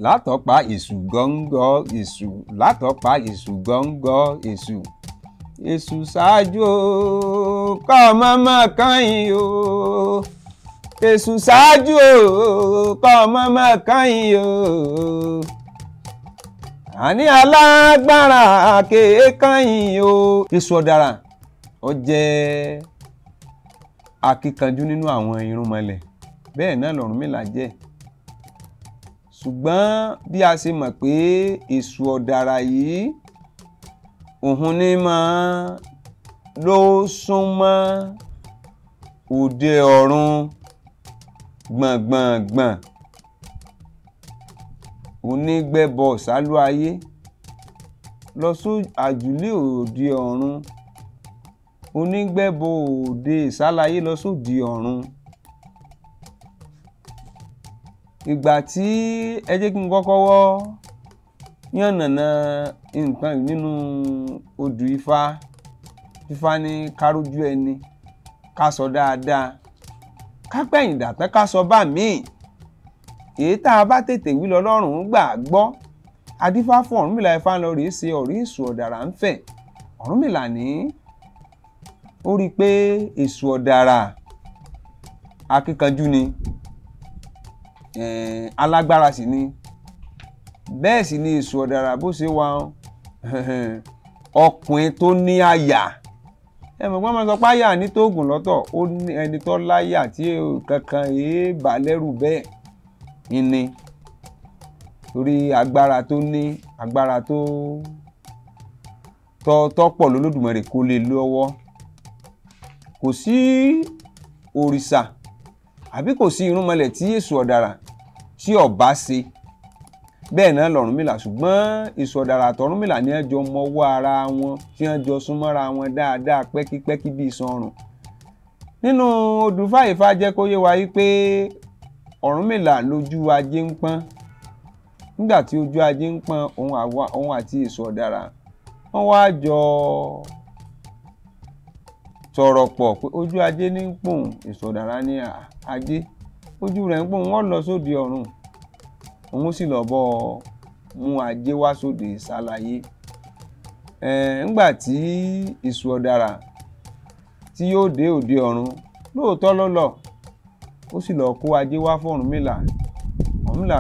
látọ̀pá èṣù gọ́ngọ́ èṣù látọ̀pá èṣù gọ́ngọ́ èṣù èṣù ṣáájú o kọ́ mọ́mọ́ kányìn o èṣù ṣáájú o kọ́ mọ́mọ́ kányìn o àní alágbára kéèkányìn o. Esu Odara ó jẹ́ akíkanjú nínú àwọn irúnmọlẹ̀ bẹ́ẹ̀ náà l'Ọ̀rúnmìlà jẹ́ ṣùgbọ́n bí a ṣe mọ̀ pé Esu Odara yìí òun ní máa ló súnmọ́ òde ọ̀run gbọ̀ngbọ̀ngbọ̀n onígbẹ́bọ sálú ayé lọ sí àjùlé òde ọ̀run onígbẹ́bọ òde ìsálayé lọ sóde ọ̀run. Ìgbà tí ẹ jẹ́ kí n kọ́kọ́ wọ́ yànnàná nǹkan nínú Odù Ifá. Ifá ní ká rójú ẹni ká sọ dáadáa ká gbẹ̀yìn dàtán ká sọ bá míì èyí tá a bá tètè wí lọ́lọ́run gbà gbọ́. Adífá fún Ọ̀rúnmìlà Ifá ń lọ rèé ṣe ọ̀rẹ́ Esu Odara ń fẹ̀. Ọ̀rúnmìlà ní ó rí i pé Esu Odara akíkanjú ni alágbára sì ni bẹ́ẹ̀ sì ni Esu Odara bó ṣe wà ọkùnrin tó ní àyà. Ẹ mọ̀ pé wọ́n máa sọ pé àyà ní tóògùn lọ́tọ̀ ó ní ẹni tó láyà tí kankan èé bà lẹ́rù bẹ́ẹ̀ ni torí agbára tó ní agbára tó pọ̀ lÓlódùmarè kó lè lọ́wọ́. Kò sí òrìṣà àbí kò sí irúnmọlẹ̀ tí Esu Odara tí ó bá ṣe bẹ́ẹ̀ náà l'Ọ̀rúnmìlà ṣùgbọ́n Esu Odara àt'Ọ̀rúnmìlà ní ẹjọ́ mọ́wọ́ ara wọn tí wọ́n jọ súnmọ́ra wọn dáadáa pẹ́kípẹ́kí bíi sọrùn. Nínú Odù Ifá jẹ́ kó yé wa wípé Ọ̀rúnmìlà lójú ajé ń pọ́n. Nígbà tí ojú ajé ń pọ́n òun àti Esu Odara wọ́n wá jọ sọ̀rọ̀ pọ̀ pé ojú ajé ní ń pòun. Esu Odara ní ajé ojú rẹ̀ ń pòun wọ́n lọ sóde ọ̀run òun sì lọ bọ́ mú ajé wá sóde ìsálayé. Ńgbà tí Esu Odara tí yóò dé òde ọ̀run lóòótọ́ ló lọ ó sì lọ kó ajé wá fún Ọ̀rúnmìlà. Ọ̀rúnmìlà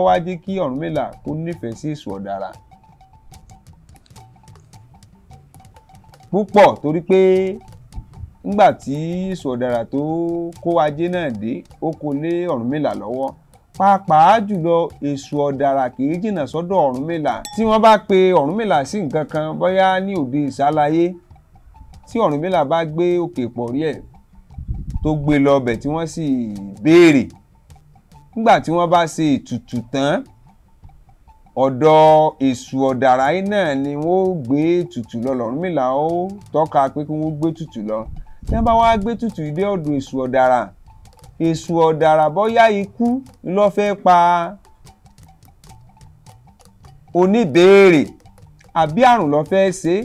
wá jẹ́ kí Ọ̀rúnmìlà kó nífẹ̀ẹ́ sí Esu Odara púpọ̀ torí pé nígbà tí Esu Odara tó kó ajé náà dé ó kó lé Ọ̀rúnmìlà lọ́wọ́. Pàápàá jùlọ Esu Odara kìí jìnnà sọ́dọ̀ Ọ̀rúnmìlà. Tí wọ́n bá pe Ọ̀rúnmìlà sí nǹkan kan bóyá ní òde ìsálayé tí Ọ̀rúnmìlà bá gbé òkè pọ̀rí ẹ̀ tó gbé lọ bẹ̀ tí wọ́n sì béèrè nígbà tí wọ́n bá ṣe ètùtù tán ọ̀dọ̀ Esu Odara yìí náà ni wọ́n gbé ètùtù lọ. Ọ̀rúnmìlà ó tọ́ka pé kí wọ́n gbé ètùtù lọ. Tí wọ́n bá wá gbé ètùtù dé ọ̀dọ̀ Esu Odara Esu Odara bóyá ikú ló fẹ́ pa oníbéèrè àbí àrùn ló fẹ́ ṣe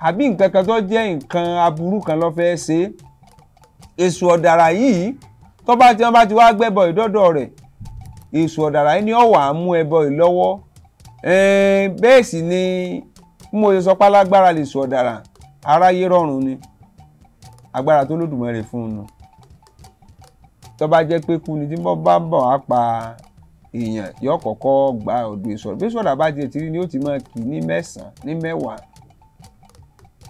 àbí nǹkan kan tó jẹ́ nǹkan aburú kan ló fẹ́ ṣe. Esu Odara yìí tí wọ́n bá ti wá gbẹ́bọ ìdọ́dọ̀ rẹ̀ Esu Odara yìí ni ó wá mú ẹbọ ìlọ́wọ́. Bẹ́ẹ̀ sì ni mo ṣe sọ pé alágbára l'Esu Odara aráyé rọ̀rùn ni agbára tó l'Olódùmarè fún un. Tó bá jẹ́ pé kú ni tí wọ́n bá bọ̀ á pa èèyàn yóò kọ́kọ́ gba ọ̀dọ̀ Esu Odara. Bí Esu Odara bá jẹ tìrí ni ó ti máa kì ní 9 ní 10.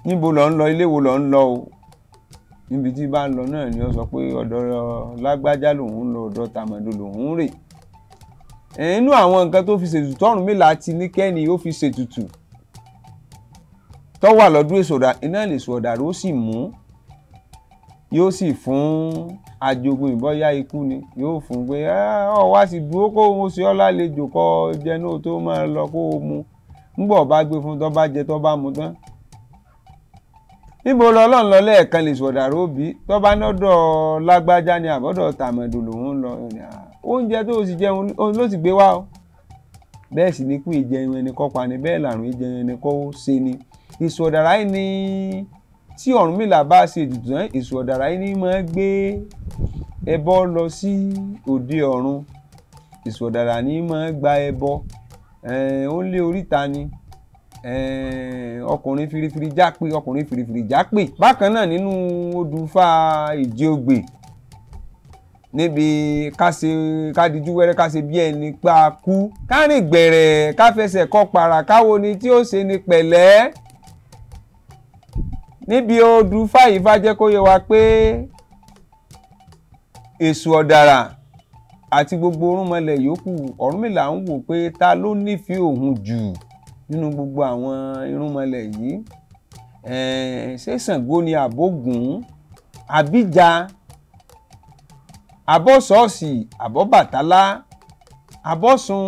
Níbo lọ ń lọ ilé wo lọ ń lọ o níbi tí bá ń lọ náà ni ó sọ pé ọ̀dọ̀ lágbájá lòun ń lọ ọ̀dọ̀ tàmọ̀dò lòun rè. Inú àwọn nǹkan tó fi ṣètùtù Ọ̀rúnmìlà ti ní kẹ́ni ó fi ṣètùtù tó wà lọ́dún Esu Odara iná l'Esu Odara ó sì mú yóò sì fún ajogun ìbọ́yá ikú ni yóò fún pé ọ wá sì dúró kó o ṣe ọ́ lálejò kọ́ jẹnu tó máa lọ kó o mu ńgbọ̀ bá gbé fún tó bá jẹ tó bá mu tán. Níbo lọ́lọ́run lọ lẹ́ẹ̀kan l'Esu Odara ó bí tó bá nọ́dọ̀ lágbájá ni àbọ̀dọ̀ tàmọ̀dò lòun lọ oúnjẹ tó sì jẹun ló sì gbé wá o. Bẹ́ẹ̀ sì ni kú ìjẹun ẹni kọ́ pa ni bẹ́ẹ̀ làrùn ìjẹun ẹni kọ́ ṣe ni. Esu Odara yìí ni tí Ọ̀rúnmìlà bá ṣe ètùtù tán Esu Odara yìí ni máa gbé ẹbọ lọ sí òde ọ̀run. Èṣù Ọ̀dàrà ní máa gba ẹbọ, ó lé oríta ni, ọkùnrin firifiri jápè, ọkùnrin firifiri jápè. Bákan náà nínú Odù Ifá ÈjìOgbè, níbi kádìjú wẹ́rẹ́ ká ṣe bí ẹni pa kú, ká rìn gbẹ̀rẹ̀ ká fẹsẹ̀ kọ pàrà káwo ni tí ó ṣe ni pẹ̀lẹ́. Níbi Odù Ifá yìí Ifá jẹ́ kó yé wa pé Èṣù Ọ̀dàrà àti gbogbo Orunmọlẹ yòókù, Ọ̀rúnmìlà ń wò pé ta ló nífẹ̀ẹ́ òun jù nínú gbogbo àwọn irúnmọlẹ̀ yìí. Ṣé Ṣàngó ni àbógun, àbíjà, àbọ̀ ṣọ́ọ̀ṣì, àbọ̀ Bàtálá, àbọ̀ṣun,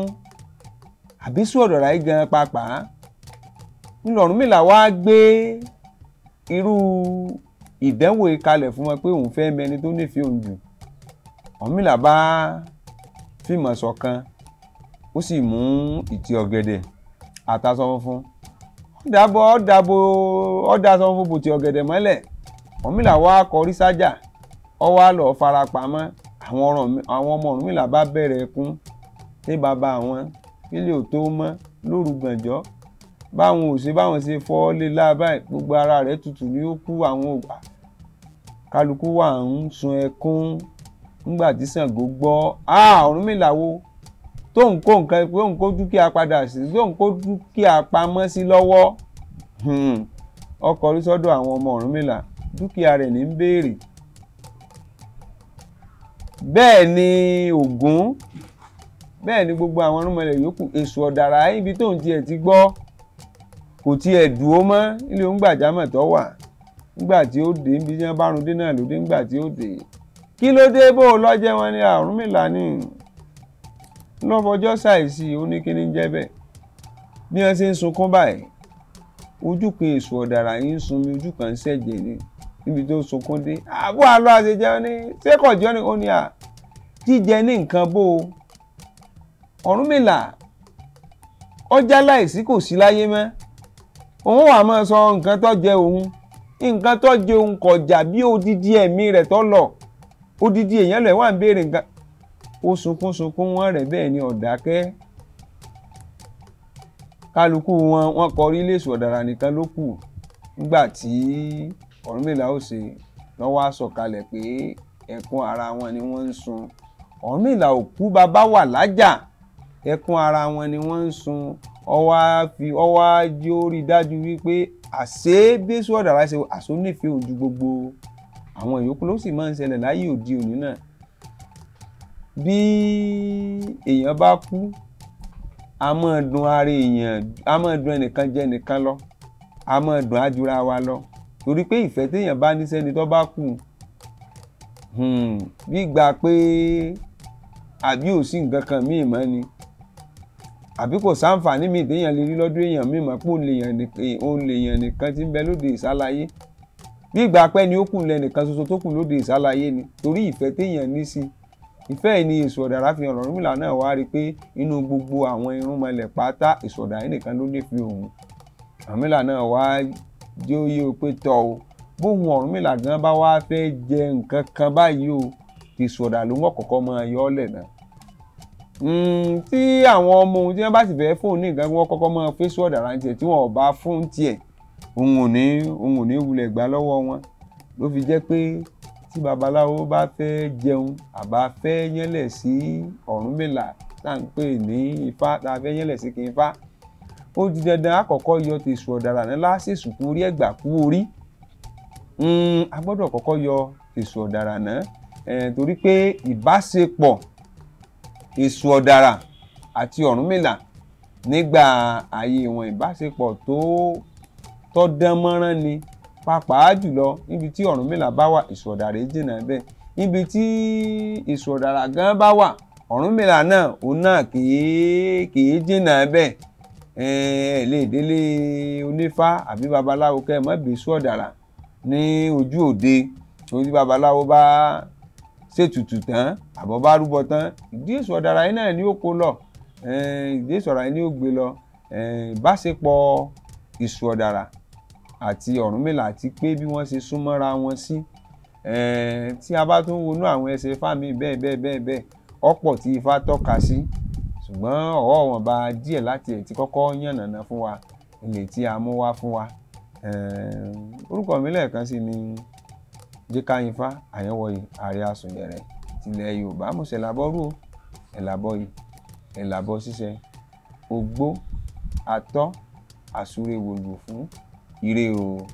àbí Èṣù Ọ̀dàrà yìí gan pàápàá. Ńlọ Ọ̀rúnmìlà wá gbé irú ìdánwò ìkalẹ̀ fún wọn pé òun fẹ́ mẹni tó nífẹ̀ẹ́ òun jù. Ọ̀rúnmìlà bá fìmọ̀ ṣọ̀kan, ó sì mú ìtì ọ̀gẹ̀dẹ̀ àtàṣọ funfun, ó dàṣọ funfun bò ti ọ̀gẹ̀dẹ̀ mọ́lẹ̀. Ọ̀rúnmìlà wá kọrí sájà, ó wá lọ fara pamọ́. Àwọn ọmọ Ọ̀rúnmìlà bá bẹ̀rẹ̀ ẹkún ní bàbá àwọn kílẹ̀ ò tó mọ́ lóru gànjọ́. Báwọn ṣe fọ́ lé lábáyé, gbogbo ara rẹ̀ tutù ní ó kú. Àwọn ògbà kálukú wà ń sun ẹkún. Nígbà tí Ṣàngó gbọ́, Ọ̀rúnmìlà wo tó ń kó nǹkan, tó ń kó dúkìá padà sí, tó ń kó dúkìá pamọ́ sí lọ́wọ́. Ó kọrí sọ́dọ̀ àwọn ọmọ Ọ̀rúnmìlà, dúkìá rẹ̀ ní ń béèrè. Bẹ́ẹ̀ ni Ògún, bẹ́ẹ̀ ni gbogbo àwọn irúnmọlẹ̀ yòókù. Èṣù Ọ̀dàrà ibi tó ń tiẹ̀ ti gbọ́ kò tiẹ̀ dúró mọ́ ilé oúngbàjámọ̀ tó wà. Nígbà tí ó dé, ibi tí wọ́n bá run dé náà ló dé. Nígbà tí ó dé, kí ló dé bó lọ́jẹ́ wọn ni Ọ̀rúnmìlà ní lọ́fọjọ́ ṣàìsí, ó ní kí ní jẹ́ bẹ́ẹ̀. Bí wọ́n ṣe ń sunkún báyìí, ojú kan Èṣù Ọ̀dàrà yìí ń sunmi, ojú kan ń ṣẹ̀jẹ̀ ni. Níbi tó sunkún dé, àbó àlọ́ àṣejẹ́ ní ṣékọ̀jọ́ ni ó ní jíjẹ ní nǹkan bó Ọ̀rúnmìlà ọjà láìsí kò sí láyé mọ́. Òun wà máa sọ nǹkan tó jẹ òun, nǹkan tó jẹ òun kọjá bí odidi ẹ̀mí rẹ̀ tó lọ. Odidi èèyàn lẹ̀ wà ń béèrè nǹkan. Ó sunkún wọn rẹ̀ bẹ́ẹ̀ ni ọ̀dákẹ́. Kálukú wọn kọrí lé Èṣù Ọ̀dàrà nìkan ló kù. Nígbà tí Ọ̀rúnmìlà ó ṣe lọ́wọ́ á sọ̀kalẹ̀ pé ẹkún ara wọn ni wọ́n ń sun. Ọ̀rúnmìlà ò kú, bàbá wà lájà, ẹkún ara wọn ni wọ́n ń sun. Ọwọ́ á jí ó rí dájú wípé àṣé bí Èṣù Ọ̀dàrà ṣe àṣó nífẹ̀ẹ́ ojú gbogbo àwọn ìyókù. Ló sì máa ń ṣẹlẹ̀ láyé òde òní náà. Bí èèyàn bá kú, a máa dùn ara èèyàn, a máa dùn ẹnìkan jẹ ẹnìkan lọ, a máa dùn àjùra wa lọ. Torí pé ìfẹ́ téèyàn bá ní sẹ́ni tó bá kú, bí gbà pé àbí ò sí nǹkan kan míì mọ́ ni, àbí kò sáǹfààní míì téèyàn lè rí lọ́dún èèyàn míì mọ́ pé òun lèèyàn nìkan tí ń bẹ lóde ìsálayé. Bí ìgbà pẹ́ ni ó kù lẹ́nìkan ṣoṣo tó kù lóde ìsálayé ni. Torí ìfẹ́ téèyàn ní sí, ìfẹ́ yìí ni Èṣù Ọ̀dàrà fi hàn. Ọ̀rúnmìlà náà wá rí pé inú gbogbo àwọn irúnmọlẹ̀ pátá Èṣù Ọ̀dàrà nìkan ló nífẹ̀ẹ́ òun. Ọ̀rúnmìlà náà wá jẹ́ ó yé o pé tọ́ o, bóun Ọ̀rúnmìlà gan bá wá fẹ́ jẹ nǹkan kan báyìí o, Èṣù Ọ̀dàrà ló wọ́n kọ́kọ́ máa yọ ọ́ lẹ̀ náà. Tí àwọn ọmọ òun tí wọ́n bá sì fẹ́ fóun ní nǹkan, wọ́n kọ́kọ́ máa fẹ́ Èṣù Ọ̀dàrà tiẹ̀. Tí wọ́n ò bá fún tiẹ̀, òun ò ní wulẹ̀ gbà lọ́wọ́ wọn. Ló fi jẹ́ pé tí babaláwo bá fẹ́ jẹun àbá fẹ́ yẹ́lẹ̀ sí Ọ̀rúnmìlà tá à ń pè ní Ifá, tá a fẹ́ yẹ́lẹ̀ sí káyinfá, ó di dandan àkọ́kọ́ yọ ti Èṣù Ọ̀dàrà náà lásìsù kú orí ẹ̀gbà kú orí. A gbọ́dọ̀ kọ́kọ́ yọ Èṣù Ọ̀dàrà náà, torí pé ìbáṣepọ̀ Èṣù Ọ̀dàrà àti Ọ̀rúnmìlà nígbà ayé wọn, ìbáṣepọ̀ tó dán mọ́rán ni. Pàápàá jùlọ níbi tí Ọ̀rúnmìlà bá wà, Èṣù Ọ̀dàrà jìnnà bẹ́ẹ̀. Níbi tí Èṣù Ọ̀dàrà gan bá wà, Ọ̀rúnmìlà náà òun náà kìí jìnnà bẹ́ẹ̀. Lè délé onífá àbí babaláwo kẹ́ ẹ má bí Èṣù Ọ̀dàrà ní ojú òde. Torí babaláwo bá ṣètùtù tán àbọ̀ bá rúbọ tán, ìdí Èṣù Ọ̀dàrà yìí náà ni ó kó lọ, ìdí Èṣù Ọ̀dàrà yìí ni ó gbé lọ. Ìbáṣepọ̀ Èṣù Ọ̀dàrà àti Ọ̀rúnmìlà àti pé bí wọ́n ṣe súnmọ́ra wọn sí, tí a bá tún wọnú àwọn ẹsẹ̀ fáàmì bẹ́ẹ̀ ọ̀pọ̀ tí Ifá tọ́ka sí ṣùgbọ́n ọ̀wọ́ wọn bá díẹ̀ láti ẹ̀ tí kọ́kọ́ yànnàná fún wa ilé tí a mú wá fún wa. Orúkọ mi lẹ́ẹ̀kan sí ni káyinfá Àyánwọyè Ààrẹ Asùnyẹ tilẹ̀ Yorùbá. Mo ṣẹ̀làbọ́rú ẹ̀làbọ̀ yìí ẹ̀làbọ̀ ṣíṣe ogbó atọ́ àsúré wòlù fún ire o.